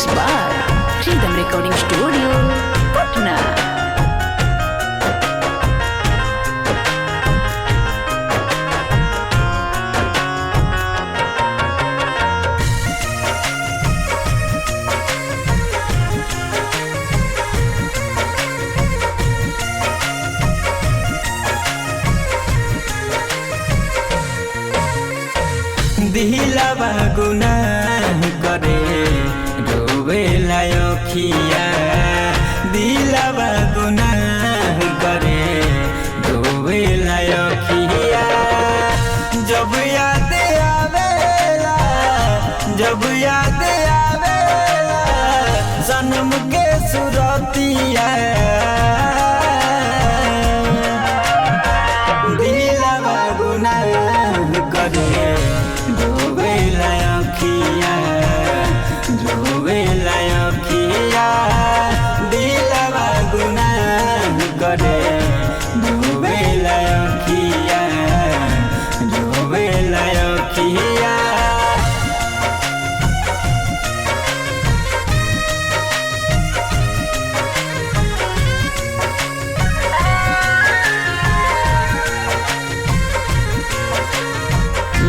Mix by Rhythm Recording Studio, Patna. दिलवा गुनाह करे रोवे लायखिया दिलवा गुनाह करे रोवे लायखिया जब याद आवेला सनम के सुरतिया दिलवा गुनाह करे रोवे लायखिया दिलवा गुनाह करे रोवे लायखिया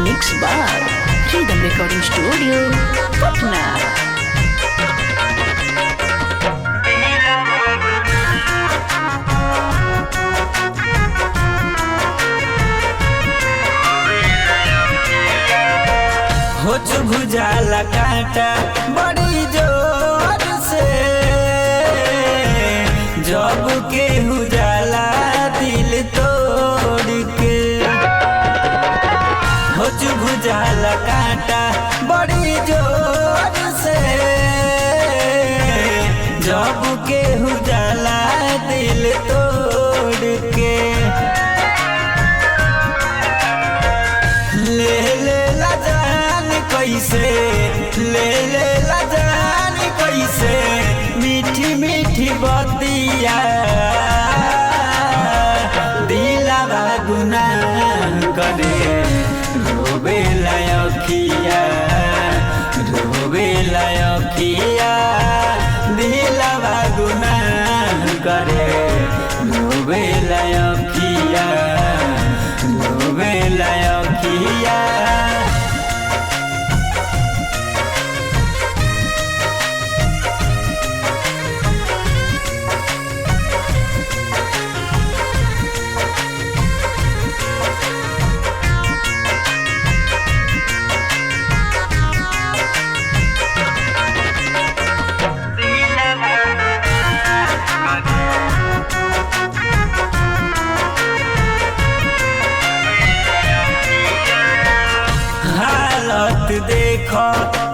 Mix by Rhythm Recording Studio, Patna. हो चुभुजाला कांटा बड़ी जोर से जब के हुजाला दिल तोड़ के हो चुभुजाला कांटा बड़ी जोर से जब के हुजाला दिल तोड़ के ले ला जान कैसे मीठी मीठी बतिया दिलवा गुनाह करे रोवे लायखिया दिलवा गुनाह करे रोवे लायखिया हालत देखो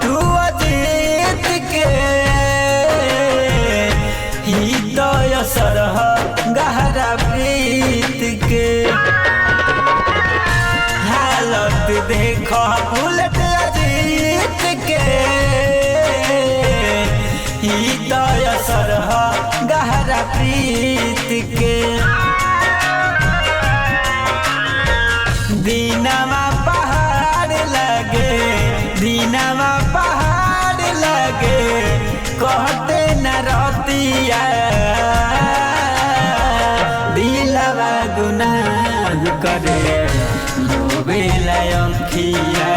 तू अजीत के ही तो असर गहरा प्रीत के हालत देखो बुलेट अजीत के ही तो असर गहरा प्रीत के दीनवा पहाड़ लगे कहते न रतिया दिलवा गुनाह करे रोवे लायखिया